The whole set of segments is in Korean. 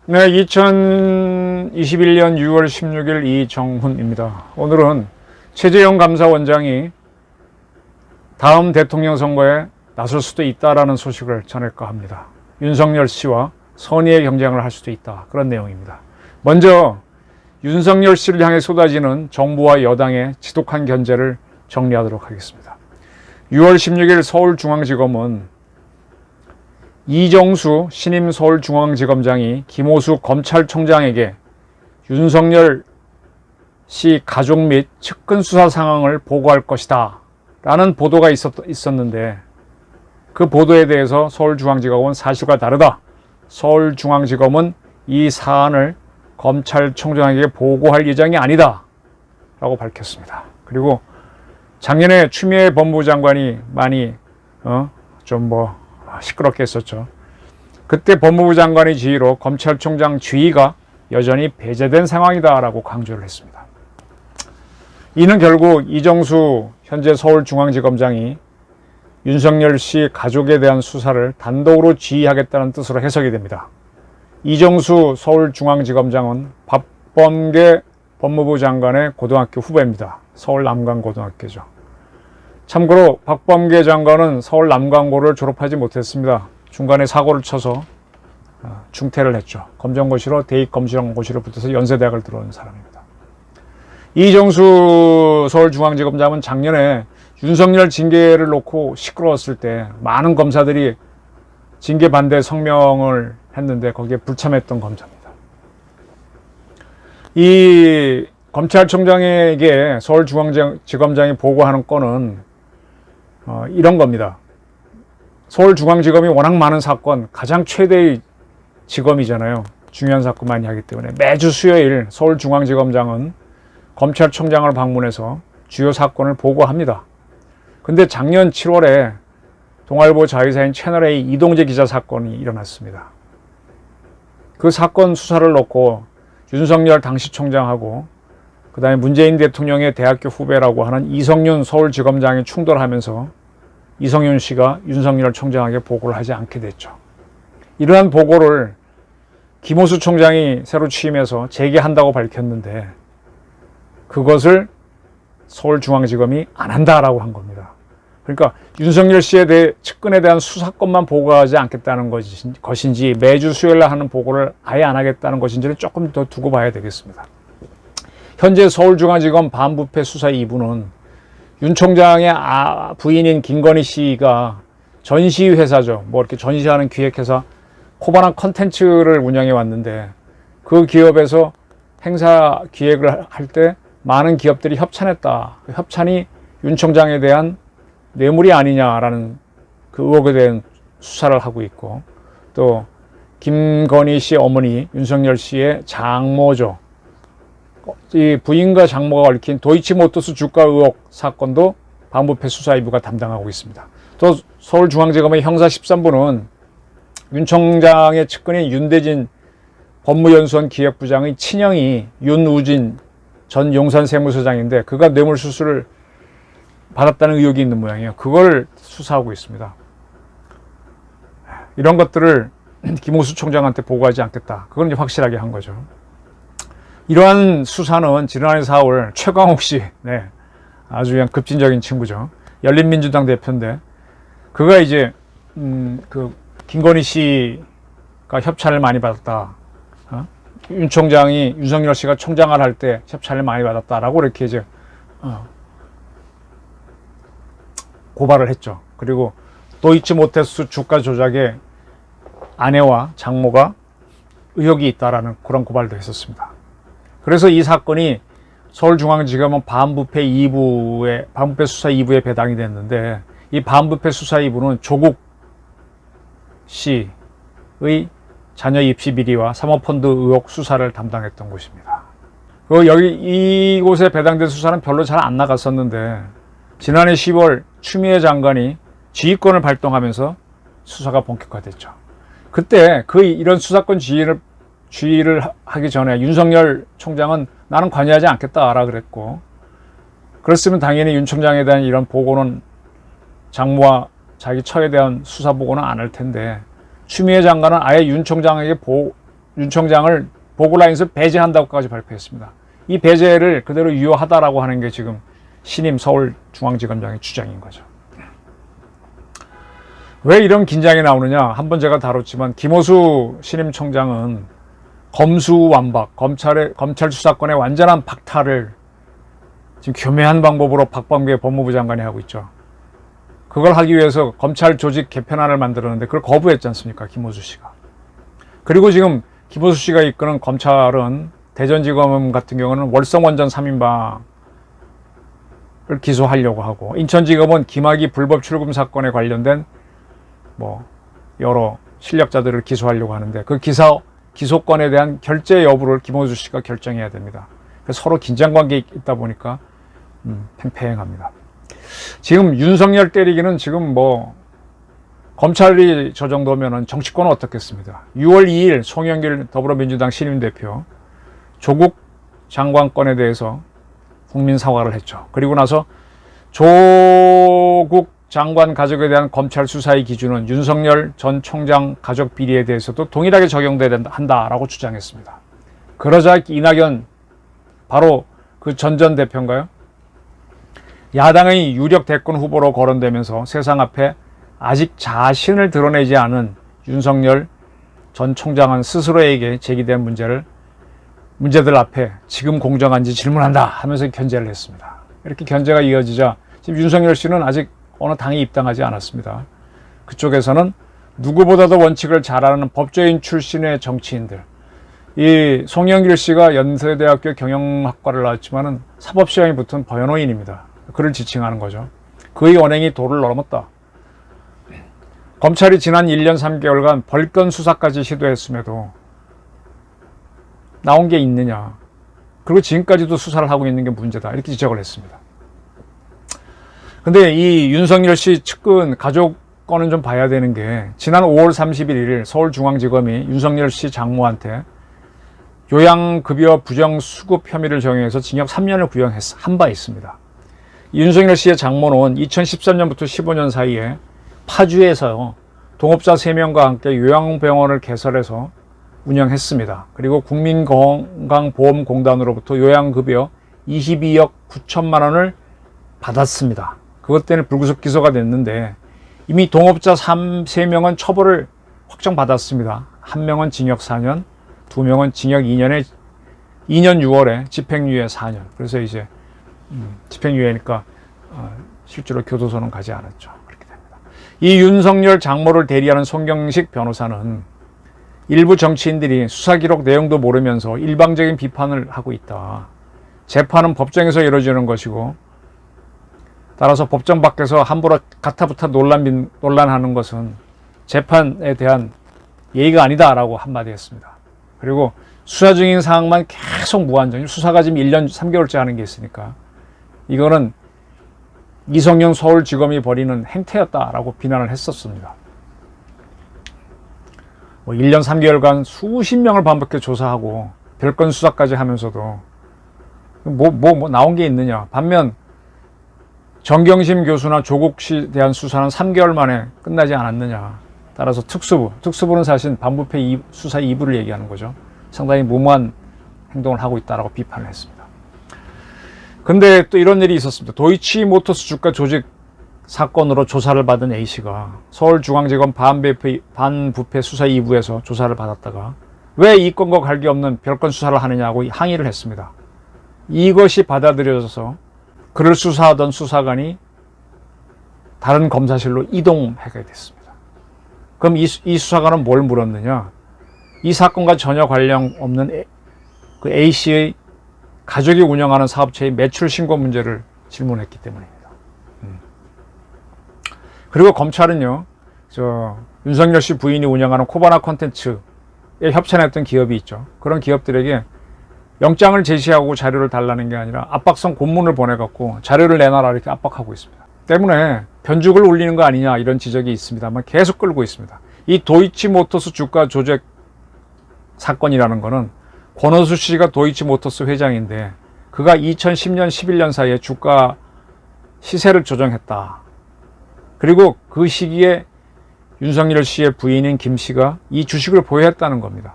네, 2021년 6월 16일 이정훈입니다. 오늘은 최재형 감사원장이 다음 대통령 선거에 나설 수도 있다라는 소식을 전할까 합니다. 윤석열 씨와 선의의 경쟁을 할 수도 있다. 그런 내용입니다. 먼저 윤석열 씨를 향해 쏟아지는 정부와 여당의 지독한 견제를 정리하도록 하겠습니다. 6월 16일 서울중앙지검은 이정수 신임 서울중앙지검장이 김호수 검찰총장에게 윤석열 씨 가족 및 측근 수사 상황을 보고할 것이다 라는 보도가 있었는데, 그 보도에 대해서 서울중앙지검은 사실과 다르다. 서울중앙지검은 이 사안을 검찰총장에게 보고할 예정이 아니다 라고 밝혔습니다. 그리고 작년에 추미애 법무부 장관이 많이 시끄럽게 했었죠. 그때 법무부 장관의 지휘로 검찰총장 지휘가 여전히 배제된 상황이다 라고 강조를 했습니다. 이는 결국 이정수 현재 서울중앙지검장이 윤석열 씨 가족에 대한 수사를 단독으로 지휘하겠다는 뜻으로 해석이 됩니다. 이정수 서울중앙지검장은 박범계 법무부 장관의 고등학교 후배입니다. 서울 남강고등학교죠. 참고로 박범계 장관은 서울 남강고를 졸업하지 못했습니다. 중간에 사고를 쳐서 중퇴를 했죠. 검정고시로 대입검정고시를 붙어서 연세대학을 들어온 사람입니다. 이정수 서울중앙지검장은 작년에 윤석열 징계를 놓고 시끄러웠을 때 많은 검사들이 징계 반대 성명을 했는데 거기에 불참했던 검사입니다. 이 검찰총장에게 서울중앙지검장이 보고하는 건은 이런 겁니다. 서울중앙지검이 워낙 많은 사건, 가장 최대의 지검이잖아요. 중요한 사건 많이 하기 때문에 매주 수요일 서울중앙지검장은 검찰총장을 방문해서 주요 사건을 보고합니다. 근데 작년 7월에 동아일보 자회사인 채널A 이동재 기자 사건이 일어났습니다. 그 사건 수사를 놓고 윤석열 당시 총장하고 그 다음에 문재인 대통령의 대학교 후배라고 하는 이성윤 서울지검장이 충돌하면서 이성윤 씨가 윤석열 총장에게 보고를 하지 않게 됐죠. 이러한 보고를 김호수 총장이 새로 취임해서 재개한다고 밝혔는데 것을 서울중앙지검이 안 한다라고 한 겁니다. 그러니까 윤석열 씨에 대해 측근에 대한 수사권만 보고하지 않겠다는 것인지 매주 수요일 날 하는 보고를 아예 안 하겠다는 것인지는 조금 더 두고 봐야 되겠습니다. 현재 서울중앙지검 반부패 수사 2부는 윤 총장의 부인인 김건희 씨가 전시회사죠. 이렇게 전시하는 기획회사 코바나 컨텐츠를 운영해 왔는데, 그 기업에서 행사 기획을 할 때 많은 기업들이 협찬했다. 그 협찬이 윤 총장에 대한 뇌물이 아니냐라는 그 의혹에 대한 수사를 하고 있고, 또 김건희 씨 어머니 윤석열 씨의 장모죠. 이 부인과 장모가 얽힌 도이치모터스 주가 의혹 사건도 반부패 수사 2부가 담당하고 있습니다. 또 서울중앙지검의 형사 13부는 윤 총장의 측근인 윤대진 법무연수원 기획부장의 친형이 윤우진 전 용산세무서장인데, 그가 뇌물수수를 받았다는 의혹이 있는 모양이에요. 그걸 수사하고 있습니다. 이런 것들을 김호수 총장한테 보고하지 않겠다. 그건 이제 확실하게 한 거죠. 이러한 수사는 지난해 4월 최광욱 씨, 아주 그냥 급진적인 친구죠. 열린민주당 대표인데, 그가 이제 그 김건희 씨가 협찬을 많이 받았다. 윤 총장이 윤석열 씨가 총장을 할 때 협찬을 많이 받았다라고 이렇게 이제 고발을 했죠. 그리고 도이치모터스 주가 조작에 아내와 장모가 의혹이 있다라는 그런 고발도 했었습니다. 그래서 이 사건이 서울중앙지검은 반부패 수사 2부에 배당이 됐는데, 이 반부패 수사 2부는 조국 씨의 자녀 입시 비리와 사모펀드 의혹 수사를 담당했던 곳입니다. 이곳에 배당된 수사는 별로 잘 안 나갔었는데, 지난해 10월 추미애 장관이 지휘권을 발동하면서 수사가 본격화됐죠. 그때 이런 수사권 지휘를 주의를 하기 전에 윤석열 총장은 나는 관여하지 않겠다라 그랬고, 그랬으면 당연히 윤 총장에 대한 이런 보고는 장모와 자기 처에 대한 수사 보고는 안 할 텐데, 추미애 장관은 아예 윤 총장을 보고 라인에서 배제한다고까지 발표했습니다. 이 배제를 그대로 유효하다라고 하는 게 지금 신임 서울중앙지검장의 주장인 거죠. 왜 이런 긴장이 나오느냐? 한번 제가 다뤘지만 김호수 신임 총장은 검수완박, 검찰 수사권의 완전한 박탈을 지금 교묘한 방법으로 박범계 법무부 장관이 하고 있죠. 그걸 하기 위해서 검찰 조직 개편안을 만들었는데 그걸 거부했지 않습니까? 김호수 씨가. 그리고 지금 김호수 씨가 이끄는 검찰은 대전지검 같은 경우는 월성원전 3인방을 기소하려고 하고, 인천지검은 김학의 불법 출금 사건에 관련된 여러 실력자들을 기소하려고 하는데, 그 기소권에 대한 결재 여부를 김호수 씨가 결정해야 됩니다. 그래서 서로 긴장관계에 있다 보니까 팽팽합니다. 지금 윤석열 때리기는 지금 검찰이 저 정도면은 정치권은 어떻겠습니까? 6월 2일 송영길 더불어민주당 신임대표 조국 장관 건에 대해서 국민 사과를 했죠. 그리고 나서 조국 장관 가족에 대한 검찰 수사의 기준은 윤석열 전 총장 가족 비리에 대해서도 동일하게 적용돼야 한다라고 주장했습니다. 그러자 이낙연, 바로 그 전 대표인가요? 야당의 유력 대권 후보로 거론되면서 세상 앞에 아직 자신을 드러내지 않은 윤석열 전 총장은 스스로에게 제기된 문제들 앞에 지금 공정한지 질문한다 하면서 견제를 했습니다. 이렇게 견제가 이어지자 지금 윤석열 씨는 아직 어느 당에 입당하지 않았습니다. 그쪽에서는 누구보다도 원칙을 잘 아는 법조인 출신의 정치인들, 이 송영길 씨가 연세대학교 경영학과를 나왔지만은 사법시험이 붙은 변호인입니다. 그를 지칭하는 거죠. 그의 언행이 도를 넘었다. 검찰이 지난 1년 3개월간 벌건 수사까지 시도했음에도 나온 게 있느냐. 그리고 지금까지도 수사를 하고 있는 게 문제다. 이렇게 지적을 했습니다. 근데 이 윤석열 씨 측근 가족 건은 좀 봐야 되는 게, 지난 5월 31일 서울중앙지검이 윤석열 씨 장모한테 요양급여 부정수급 혐의를 적용해서 징역 3년을 구형한 바 있습니다. 윤석열 씨의 장모는 2013년부터 15년 사이에 파주에서 동업자 3명과 함께 요양병원을 개설해서 운영했습니다. 그리고 국민건강보험공단으로부터 요양급여 22억 9천만 원을 받았습니다. 그것 때문에 불구속 기소가 됐는데, 이미 동업자 3명은 처벌을 확정받았습니다. 1명은 징역 4년, 2명은 징역 2년 6월에 집행유예 4년. 그래서 이제 집행유예니까 실제로 교도소는 가지 않았죠. 그렇게 됩니다. 이 윤석열 장모를 대리하는 송경식 변호사는 일부 정치인들이 수사 기록 내용도 모르면서 일방적인 비판을 하고 있다. 재판은 법정에서 이루어지는 것이고, 따라서 법정 밖에서 함부로 가타부타 논란하는 것은 재판에 대한 예의가 아니다라고 한마디 했습니다. 그리고 수사 중인 사항만 계속 무한정, 수사가 지금 1년 3개월째 하는 게 있으니까 이거는 이성영 서울지검이 벌이는 행태였다라고 비난을 했었습니다. 1년 3개월간 수십 명을 반복해 조사하고 별건 수사까지 하면서도 나온 게 있느냐. 반면 정경심 교수나 조국 씨에 대한 수사는 3개월 만에 끝나지 않았느냐. 따라서 특수부는 사실 반부패 수사 2부를 얘기하는 거죠. 상당히 무모한 행동을 하고 있다라고 비판을 했습니다. 근데 또 이런 일이 있었습니다. 도이치모터스 주가 조직 사건으로 조사를 받은 A씨가 서울중앙지검 반부패 수사 2부에서 조사를 받았다가 왜 이 건과 관계없는 별건 수사를 하느냐고 항의를 했습니다. 이것이 받아들여져서 그를 수사하던 수사관이 다른 검사실로 이동하게 됐습니다. 그럼 이 수사관은 뭘 물었느냐? 이 사건과 전혀 관련 없는 그 A씨의 가족이 운영하는 사업체의 매출 신고 문제를 질문했기 때문입니다. 그리고 검찰은요, 윤석열 씨 부인이 운영하는 코바나 콘텐츠에 협찬했던 기업이 있죠. 그런 기업들에게 영장을 제시하고 자료를 달라는 게 아니라 압박성 공문을 보내갖고 자료를 내놔라 이렇게 압박하고 있습니다. 때문에 변죽을 울리는 거 아니냐 이런 지적이 있습니다만 계속 끌고 있습니다. 이 도이치모터스 주가 조작 사건이라는 거는 권오수 씨가 도이치모터스 회장인데 그가 2010년, 11년 사이에 주가 시세를 조정했다. 그리고 그 시기에 윤석열 씨의 부인인 김 씨가 이 주식을 보유했다는 겁니다.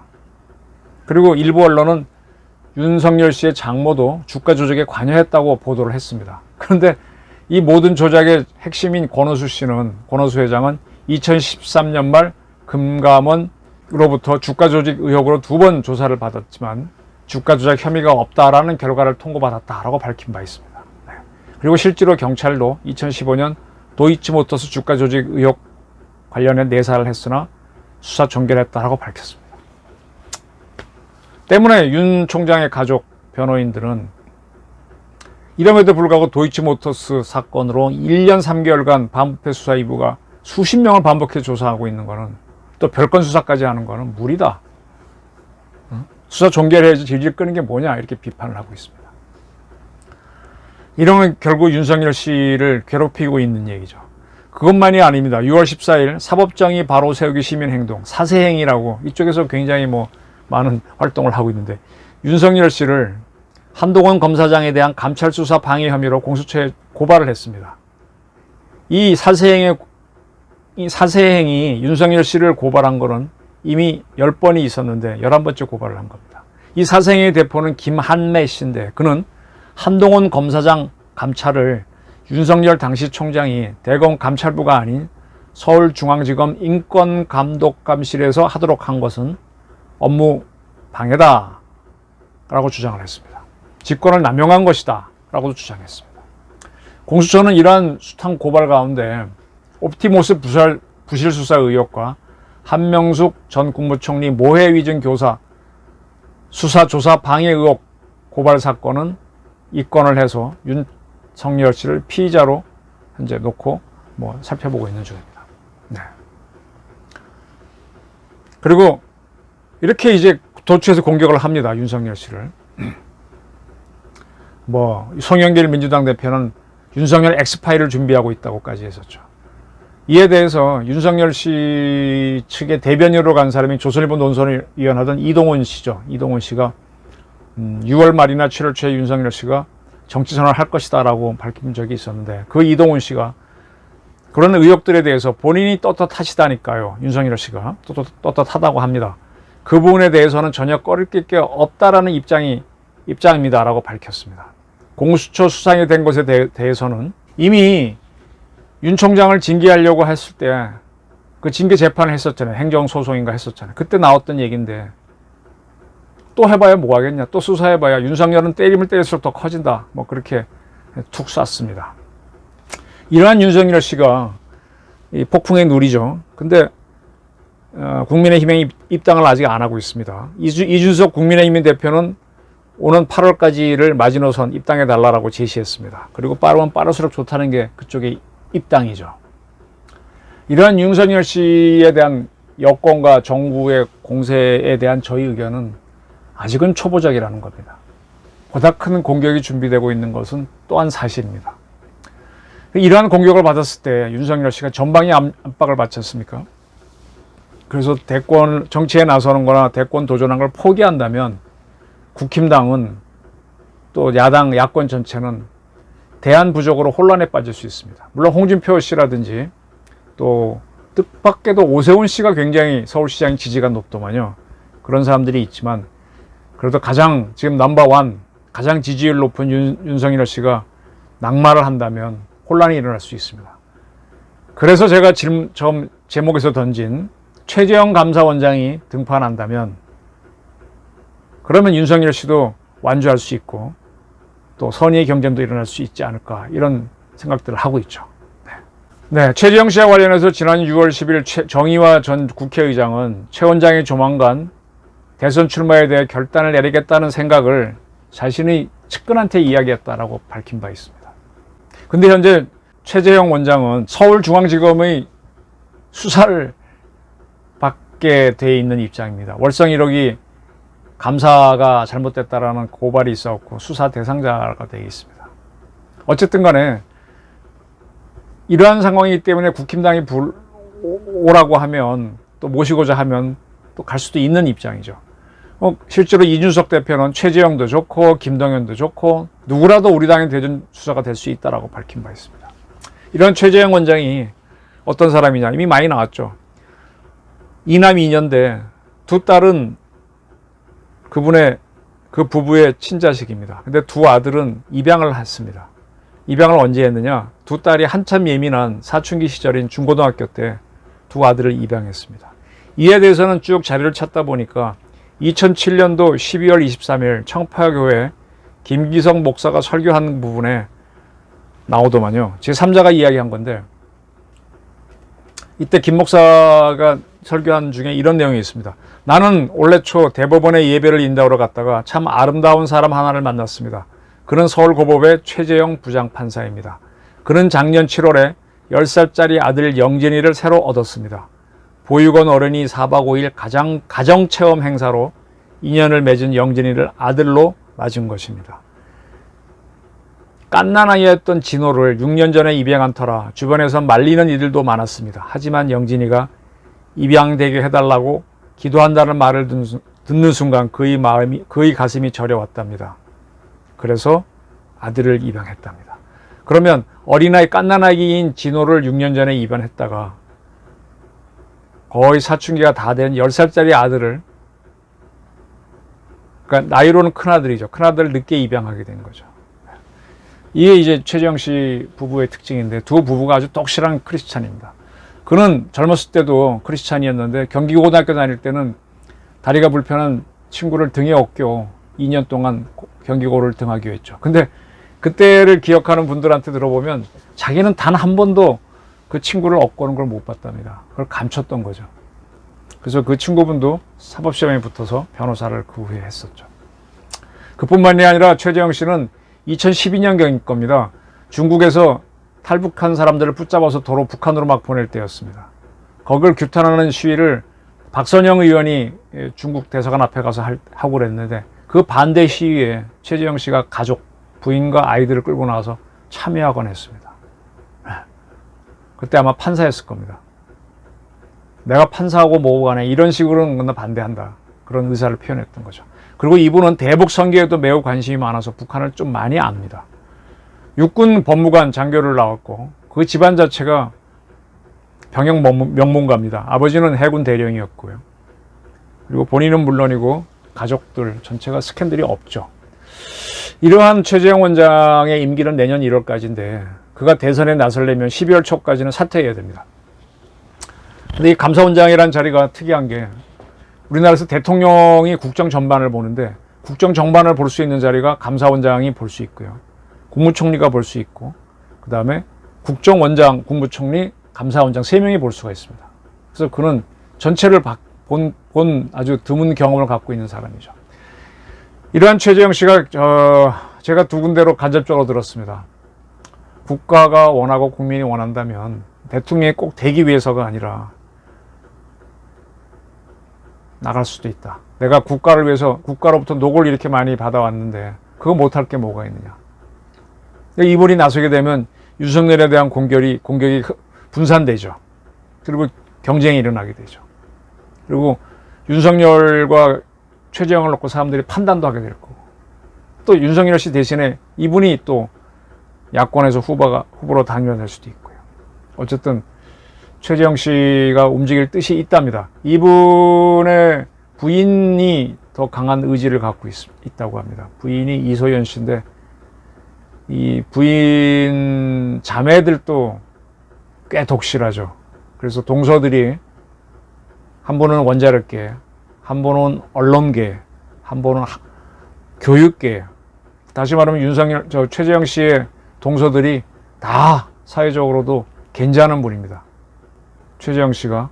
그리고 일부 언론은 윤석열 씨의 장모도 주가 조작에 관여했다고 보도를 했습니다. 그런데 이 모든 조작의 핵심인 권오수 씨는, 권오수 회장은 2013년 말 금감원으로부터 주가 조작 의혹으로 2번 조사를 받았지만 주가 조작 혐의가 없다라는 결과를 통보받았다라고 밝힌 바 있습니다. 네. 그리고 실제로 경찰도 2015년 도이치모터스 주가 조작 의혹 관련해 내사를 했으나 수사 종결했다라고 밝혔습니다. 때문에 윤 총장의 가족 변호인들은 이럼에도 불구하고 도이치모터스 사건으로 1년 3개월간 반부패 수사 2부가 수십 명을 반복해 조사하고 있는 거는, 또 별건 수사까지 하는 거는 무리다. 수사 종결해야지 질질 끄는 게 뭐냐, 이렇게 비판을 하고 있습니다. 이러면 결국 윤석열 씨를 괴롭히고 있는 얘기죠. 그것만이 아닙니다. 6월 14일 사법정의 바로 세우기 시민행동, 사세행이라고 이쪽에서 굉장히 많은 활동을 하고 있는데, 윤석열 씨를 한동훈 검사장에 대한 감찰 수사 방해 혐의로 공수처에 고발을 했습니다. 이 사세행이 윤석열 씨를 고발한 거는 이미 10번이 있었는데 11번째 고발을 한 겁니다. 이 사세행의 대표는 김한매 씨인데, 그는 한동훈 검사장 감찰을 윤석열 당시 총장이 대검 감찰부가 아닌 서울중앙지검 인권감독감실에서 하도록 한 것은 업무 방해다 라고 주장을 했습니다. 직권을 남용한 것이다 라고도 주장했습니다. 공수처는 이러한 숱한 고발 가운데 옵티모스 부실 수사 의혹과 한명숙 전 국무총리 모해 위증 교사 수사 조사 방해 의혹 고발 사건은 입건을 해서 윤석열 씨를 피의자로 현재 놓고 살펴보고 있는 중입니다. 네. 그리고 이렇게 이제 도처에서 공격을 합니다. 윤석열 씨를. 송영길 민주당 대표는 윤석열 엑스파일을 준비하고 있다고까지 했었죠. 이에 대해서 윤석열 씨 측의 대변인으로 간 사람이 조선일보 논설을 위원하던 이동훈 씨죠. 이동훈 씨가 6월 말이나 7월 초에 윤석열 씨가 정치선언을 할 것이다 라고 밝힌 적이 있었는데, 그 이동훈 씨가 그런 의혹들에 대해서 본인이 떳떳하시다니까요. 윤석열 씨가 떳떳하다고 합니다. 그 부분에 대해서는 전혀 꺼릴 게 없다라는 입장입니다 라고 밝혔습니다. 공수처 수상이 된 것에 대해서는 이미 윤 총장을 징계하려고 했을 때 그 징계 재판을 했었잖아요. 행정소송인가 했었잖아요. 그때 나왔던 얘기인데 또 해봐야 뭐 하겠냐. 또 수사해봐야 윤석열은 때리면 때릴수록 더 커진다. 그렇게 툭 쐈습니다. 이러한 윤석열 씨가 이 폭풍의 누리죠. 근데 국민의힘에 입당을 아직 안 하고 있습니다. 이준석 국민의힘 대표는 오는 8월까지를 마지노선 입당해달라고 제시했습니다. 그리고 빠르면 빠를수록 좋다는 게 그쪽의 입당이죠. 이러한 윤석열 씨에 대한 여권과 정부의 공세에 대한 저희 의견은 아직은 초보적이라는 겁니다. 보다 큰 공격이 준비되고 있는 것은 또한 사실입니다. 이러한 공격을 받았을 때 윤석열 씨가 전방위 압박을 받지 않습니까? 그래서 대권 정치에 나서는 거나 대권 도전한 걸 포기한다면 국힘당은 또 야권 전체는 대안 부족으로 혼란에 빠질 수 있습니다. 물론 홍준표 씨라든지 또 뜻밖에도 오세훈 씨가 굉장히 서울시장 지지가 높더만요. 그런 사람들이 있지만 그래도 가장 지금 넘버원, 가장 지지율 높은 윤석열 씨가 낙마를 한다면 혼란이 일어날 수 있습니다. 그래서 제가 처음 제목에서 던진 최재형 감사원장이 등판한다면 그러면 윤석열 씨도 완주할 수 있고 또 선의의 경쟁도 일어날 수 있지 않을까, 이런 생각들을 하고 있죠. 네, 최재형 씨와 관련해서 지난 6월 10일 정의화 전 국회의장은 최 원장이 조만간 대선 출마에 대해 결단을 내리겠다는 생각을 자신의 측근한테 이야기했다라고 밝힌 바 있습니다. 근데 현재 최재형 원장은 서울중앙지검의 수사를 받게 돼 있는 입장입니다. 월성 1호기 감사가 잘못됐다라는 고발이 있었고 수사 대상자가 되어 있습니다. 어쨌든 간에 이러한 상황이기 때문에 국힘당이 오라고 하면, 또 모시고자 하면 또 갈 수도 있는 입장이죠. 실제로 이준석 대표는 최재형도 좋고 김동연도 좋고 누구라도 우리 당의 대전수사가 될 수 있다라고 밝힌 바 있습니다. 이런 최재형 원장이 어떤 사람이냐 이미 많이 나왔죠. 이남 이녀인데 두 딸은 그 부부의 친자식입니다. 근데 두 아들은 입양을 했습니다. 입양을 언제 했느냐? 두 딸이 한참 예민한 사춘기 시절인 중고등학교 때 두 아들을 입양했습니다. 이에 대해서는 쭉 자료를 찾다 보니까 2007년도 12월 23일 청파교회 김기성 목사가 설교한 부분에 나오더만요. 제3자가 이야기한 건데 이때 김 목사가 설교한 중에 이런 내용이 있습니다. 나는 올해 초 대법원에 예배를 인도하러 갔다가 참 아름다운 사람 하나를 만났습니다. 그는 서울고법의 최재형 부장판사입니다. 그는 작년 7월에 10살짜리 아들 영진이를 새로 얻었습니다. 보육원 어른이 4박 5일 가정체험 행사로 인연을 맺은 영진이를 아들로 맞은 것입니다. 갓난아이였던 진호를 6년 전에 입양한 터라 주변에서 말리는 이들도 많았습니다. 하지만 영진이가 입양되게 해달라고 기도한다는 말을 듣는 순간 그의 가슴이 저려왔답니다. 그래서 아들을 입양했답니다. 그러면 어린아이 갓난아기인 진호를 6년 전에 입양했다가 거의 사춘기가 다 된 10살짜리 아들을, 그러니까 나이로는 큰아들이죠. 큰아들을 늦게 입양하게 된 거죠. 이게 이제 최재형 씨 부부의 특징인데 두 부부가 아주 독실한 크리스찬입니다. 그는 젊었을 때도 크리스찬이었는데 경기고등학교 다닐 때는 다리가 불편한 친구를 등에 업겨 2년 동안 경기고를 등하기로 했죠. 근데 그때를 기억하는 분들한테 들어보면 자기는 단 한 번도 그 친구를 업고는 걸 못 봤답니다. 그걸 감췄던 거죠. 그래서 그 친구분도 사법시험에 붙어서 변호사를 그 후에 했었죠. 그뿐만이 아니라 최재형 씨는 2012년경일 겁니다. 중국에서 탈북한 사람들을 붙잡아서 도로 북한으로 막 보낼 때였습니다. 거기를 규탄하는 시위를 박선영 의원이 중국 대사관 앞에 가서 하고 그랬는데 그 반대 시위에 최재형 씨가 가족, 부인과 아이들을 끌고 나와서 참여하곤 했습니다. 그때 아마 판사였을 겁니다. 내가 판사하고 뭐고 간에 이런 식으로는 나 반대한다. 그런 의사를 표현했던 거죠. 그리고 이분은 대북 선교에도 매우 관심이 많아서 북한을 좀 많이 압니다. 육군 법무관 장교를 나왔고 그 집안 자체가 병역 명문가입니다. 아버지는 해군 대령이었고요. 그리고 본인은 물론이고 가족들 전체가 스캔들이 없죠. 이러한 최재형 원장의 임기는 내년 1월까지인데 그가 대선에 나서려면 12월 초까지는 사퇴해야 됩니다. 근데 이 감사원장이라는 자리가 특이한 게 우리나라에서 대통령이 국정 전반을 보는데 국정 전반을 볼 수 있는 자리가 감사원장이 볼 수 있고요. 국무총리가 볼 수 있고 그 다음에 국정원장, 국무총리, 감사원장 3명이 볼 수가 있습니다. 그래서 그는 전체를 본 아주 드문 경험을 갖고 있는 사람이죠. 이러한 최재형 씨가 제가 두 군데로 간접적으로 들었습니다. 국가가 원하고 국민이 원한다면 대통령이 꼭 되기 위해서가 아니라 나갈 수도 있다. 내가 국가를 위해서 국가로부터 녹을 이렇게 많이 받아왔는데 그거 못할 게 뭐가 있느냐. 이분이 나서게 되면 윤석열에 대한 공격이 분산되죠. 그리고 경쟁이 일어나게 되죠. 그리고 윤석열과 최재형을 놓고 사람들이 판단도 하게 될 거고 또 윤석열 씨 대신에 이분이 또 야권에서 후보로 당선될 수도 있고요. 어쨌든 최재형 씨가 움직일 뜻이 있답니다. 이분의 부인이 더 강한 의지를 갖고 있다고 합니다. 부인이 이소연 씨인데 이 부인 자매들도 꽤 독실하죠. 그래서 동서들이 한 분은 원자력계, 한 분은 언론계, 한 분은 교육계. 다시 말하면 최재형 씨의 동서들이 다 사회적으로도 괜찮은 분입니다. 최재형 씨가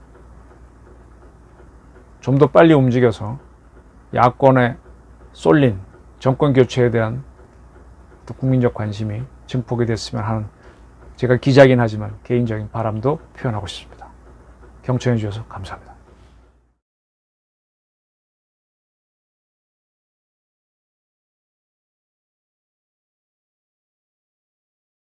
좀 더 빨리 움직여서 야권에 쏠린 정권 교체에 대한 또 국민적 관심이 증폭이 됐으면 하는 제가 기자긴 하지만 개인적인 바람도 표현하고 싶습니다. 경청해 주셔서 감사합니다.